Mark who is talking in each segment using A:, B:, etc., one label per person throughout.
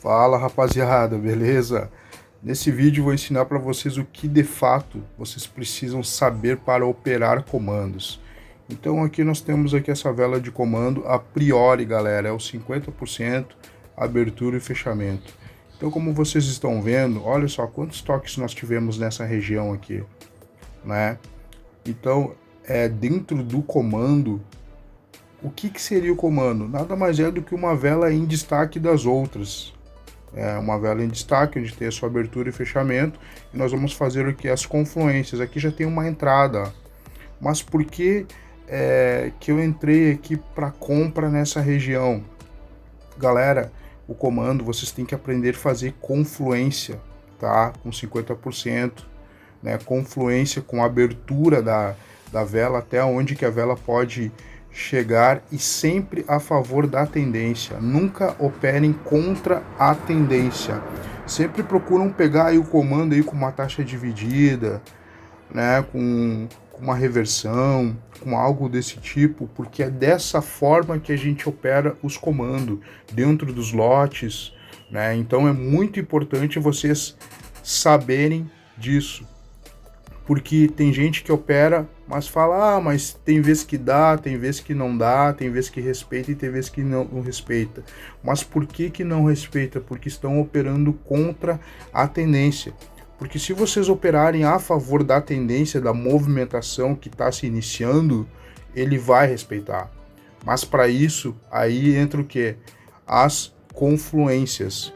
A: Fala rapaziada, beleza? Nesse vídeo vou ensinar para vocês o que de fato vocês precisam saber para operar comandos. Então aqui nós temos aqui essa vela de comando a priori, galera, é o 50% abertura e fechamento. Então como vocês estão vendo, olha só quantos toques nós tivemos nessa região aqui, né? Então dentro do comando, o que seria o comando? Nada mais é do que uma vela em destaque das outras. É uma vela em destaque, onde tem a sua abertura e fechamento, e nós vamos fazer o que? As confluências. Aqui já tem uma entrada, mas por que que eu entrei aqui para compra nessa região? Galera, o comando vocês têm que aprender a fazer confluência, tá? Com 50%, né? Confluência com a abertura da vela, até onde que a vela pode chegar, e sempre a favor da tendência. Nunca operem contra a tendência. Sempre procuram pegar aí o comando aí com uma taxa dividida, né, com uma reversão, com algo desse tipo, porque é dessa forma que a gente opera os comandos dentro dos lotes, né? Então é muito importante vocês saberem disso. Porque tem gente que opera, mas fala, mas tem vezes que dá, tem vezes que não dá, tem vezes que respeita e tem vezes que não respeita. Mas por que não respeita? Porque estão operando contra a tendência. Porque se vocês operarem a favor da tendência, da movimentação que está se iniciando, ele vai respeitar. Mas para isso, aí entra o quê? As confluências.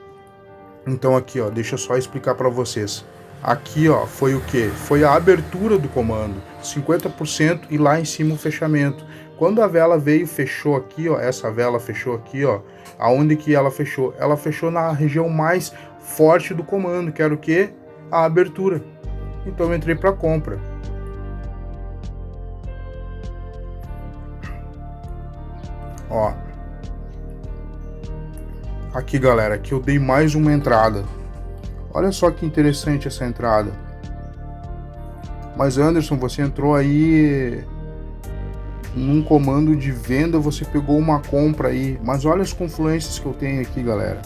A: Então aqui, ó, deixa eu só explicar para vocês. Aqui, ó, foi o que? Foi a abertura do comando, 50%, e lá em cima o fechamento. Quando a vela veio, fechou aqui, ó, essa vela fechou aqui, ó, aonde que ela fechou? Ela fechou na região mais forte do comando, que era o que? A abertura. Então eu entrei para compra. Ó. Aqui, galera, aqui eu dei mais uma entrada. Olha só que interessante essa entrada. Mas Anderson, você entrou aí num comando de venda, você pegou uma compra aí. Mas olha as confluências que eu tenho aqui, galera.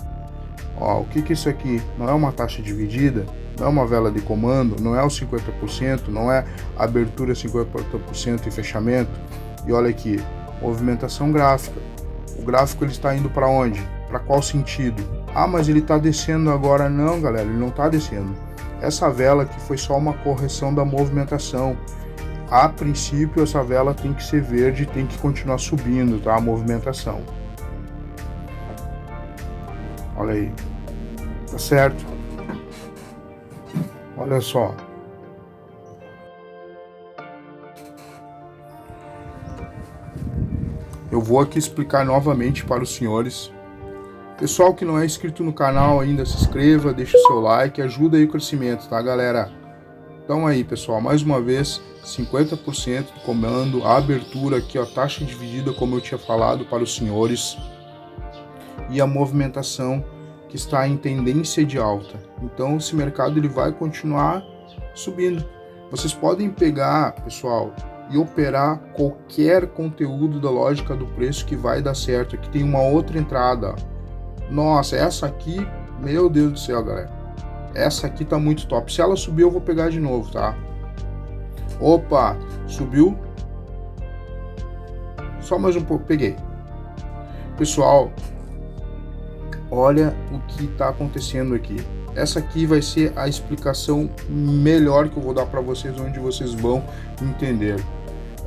A: Ó, o que é isso aqui? Não é uma taxa dividida? Não é uma vela de comando? Não é o 50%? Não é abertura 50% e fechamento? E olha aqui, movimentação gráfica. O gráfico ele está indo para onde? Para qual sentido? Ah, mas ele está descendo agora. Não, galera, ele não está descendo. Essa vela aqui foi só uma correção da movimentação. A princípio, essa vela tem que ser verde, tem que continuar subindo, tá? A movimentação. Olha aí. Tá certo? Olha só. Eu vou aqui explicar novamente para os senhores. Pessoal que não é inscrito no canal ainda, se inscreva, deixa o seu like, ajuda aí o crescimento, tá, galera? Então aí, pessoal, mais uma vez, 50% do comando, a abertura aqui, ó, taxa dividida, como eu tinha falado para os senhores, e a movimentação que está em tendência de alta. Então, esse mercado ele vai continuar subindo. Vocês podem pegar, pessoal, e operar qualquer conteúdo da lógica do preço que vai dar certo. Aqui tem uma outra entrada, ó. Nossa, essa aqui, meu Deus do céu, galera. Essa aqui tá muito top. Se ela subir, eu vou pegar de novo, tá? Opa, subiu. Só mais um pouco, peguei. Pessoal, olha o que tá acontecendo aqui. Essa aqui vai ser a explicação melhor que eu vou dar para vocês, onde vocês vão entender.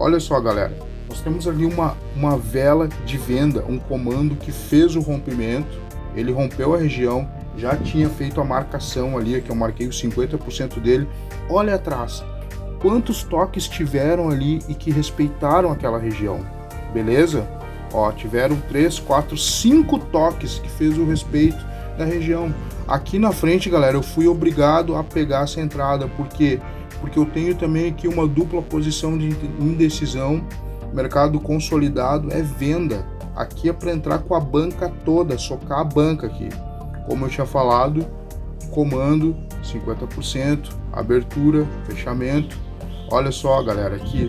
A: Olha só, galera. Nós temos ali uma vela de venda, um comando que fez o rompimento. Ele rompeu a região, já tinha feito a marcação ali, que eu marquei os 50% dele. Olha atrás, quantos toques tiveram ali e que respeitaram aquela região, beleza? Ó, tiveram 3, 4, 5 toques que fez o respeito da região. Aqui na frente, galera, eu fui obrigado a pegar essa entrada, porque eu tenho também aqui uma dupla posição de indecisão. Mercado consolidado é venda. Aqui é para entrar com a banca toda, socar a banca aqui. Como eu tinha falado, comando 50%, abertura, fechamento. Olha só, galera, aqui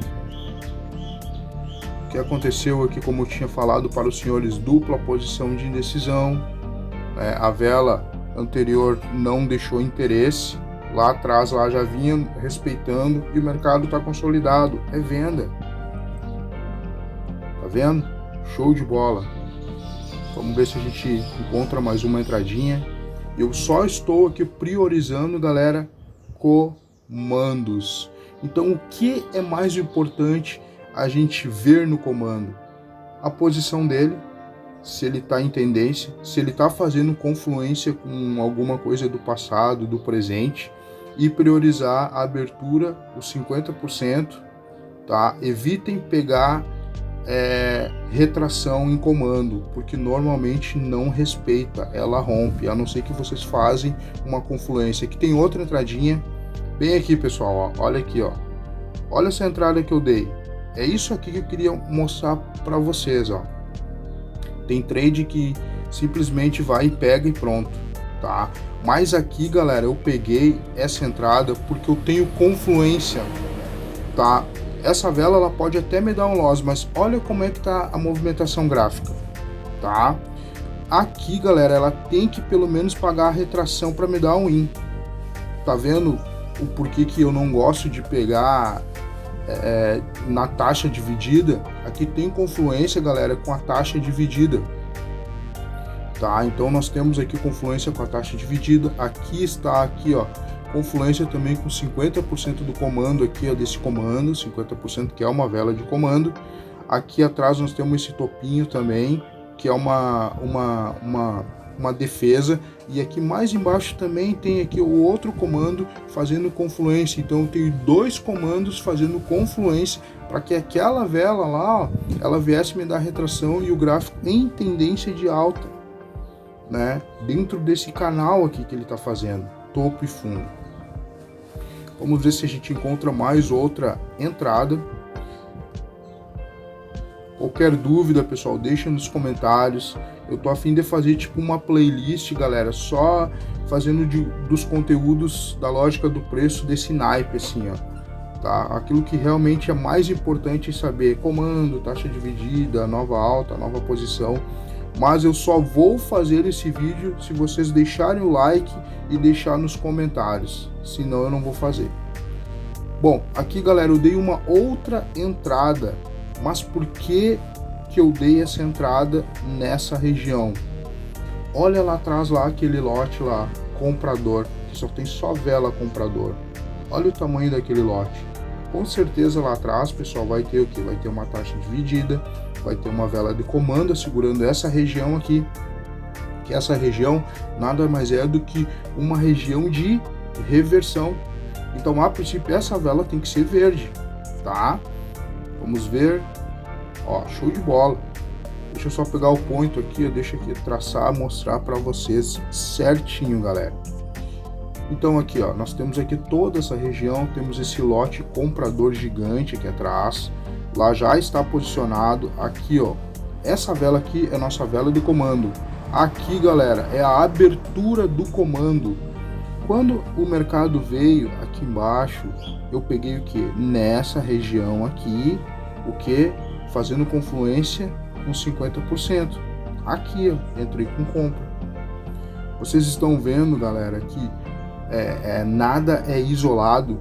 A: o que aconteceu aqui, como eu tinha falado para os senhores, dupla posição de indecisão, né? A vela anterior não deixou interesse, lá atrás lá já vinha respeitando e o mercado está consolidado, é venda. Tá vendo? Show de bola. Vamos ver se a gente encontra mais uma entradinha. Eu só estou aqui priorizando, galera, comandos. Então, o que é mais importante a gente ver no comando? A posição dele, se ele está em tendência, se ele está fazendo confluência com alguma coisa do passado, do presente, e priorizar a abertura, os 50%, tá? Evitem pegar retração em comando, porque normalmente não respeita, ela rompe, a não ser que vocês fazem uma confluência. Aqui tem outra entradinha, bem aqui, pessoal, ó, olha aqui, ó, olha essa entrada que eu dei, é isso aqui que eu queria mostrar para vocês, ó. Tem trade que simplesmente vai e pega e pronto, tá? Mas aqui, galera, eu peguei essa entrada porque eu tenho confluência, tá? Essa vela ela pode até me dar um loss, mas olha como é que tá a movimentação gráfica, tá? Aqui, galera, ela tem que pelo menos pagar a retração para me dar um win. Tá vendo o porquê que eu não gosto de pegar na taxa dividida? Aqui tem confluência, galera, com a taxa dividida, tá? Então nós temos aqui confluência com a taxa dividida. Aqui está, aqui, ó, confluência também com 50% do comando aqui, ó, desse comando, 50% que é uma vela de comando. Aqui atrás nós temos esse topinho também, que é uma defesa. E aqui mais embaixo também tem aqui o outro comando fazendo confluência. Então eu tenho dois comandos fazendo confluência para que aquela vela lá, ó, ela viesse me dar retração e o gráfico em tendência de alta, né? Dentro desse canal aqui que ele está fazendo, topo e fundo. Vamos ver se a gente encontra mais outra entrada. Qualquer dúvida, pessoal, deixa nos comentários. Eu tô a fim de fazer tipo uma playlist, galera, só fazendo dos conteúdos da lógica do preço desse naipe, assim, ó, tá? Aquilo que realmente é mais importante saber: comando, taxa dividida, nova alta, nova posição. Mas eu só vou fazer esse vídeo se vocês deixarem o like e deixar nos comentários, senão eu não vou fazer. Bom, aqui, galera, eu dei uma outra entrada, mas por que eu dei essa entrada nessa região? Olha lá atrás, lá aquele lote lá, comprador, que só tem só vela comprador. Olha o tamanho daquele lote. Com certeza lá atrás, pessoal, vai ter o que? Vai ter uma taxa dividida, vai ter uma vela de comando segurando essa região aqui, que essa região nada mais é do que uma região de reversão. Então, a princípio, essa vela tem que ser verde, tá? Vamos ver, ó, show de bola. Deixa eu só pegar o ponto aqui, deixa aqui traçar, mostrar para vocês certinho, galera. Então aqui, ó, nós temos aqui toda essa região, temos esse lote comprador gigante aqui atrás, lá já está posicionado. Aqui, ó, essa vela aqui é nossa vela de comando. Aqui, galera, é a abertura do comando. Quando o mercado veio aqui embaixo, eu peguei o que? Nessa região aqui, o que? Fazendo confluência com 50%. Aqui, ó, entrei com compra. Vocês estão vendo, galera, que nada é isolado.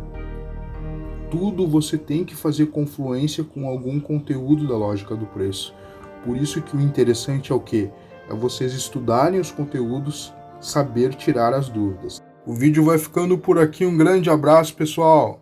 A: Tudo você tem que fazer confluência com algum conteúdo da lógica do preço. Por isso que o interessante é o quê? É vocês estudarem os conteúdos, saber tirar as dúvidas. O vídeo vai ficando por aqui. Um grande abraço, pessoal!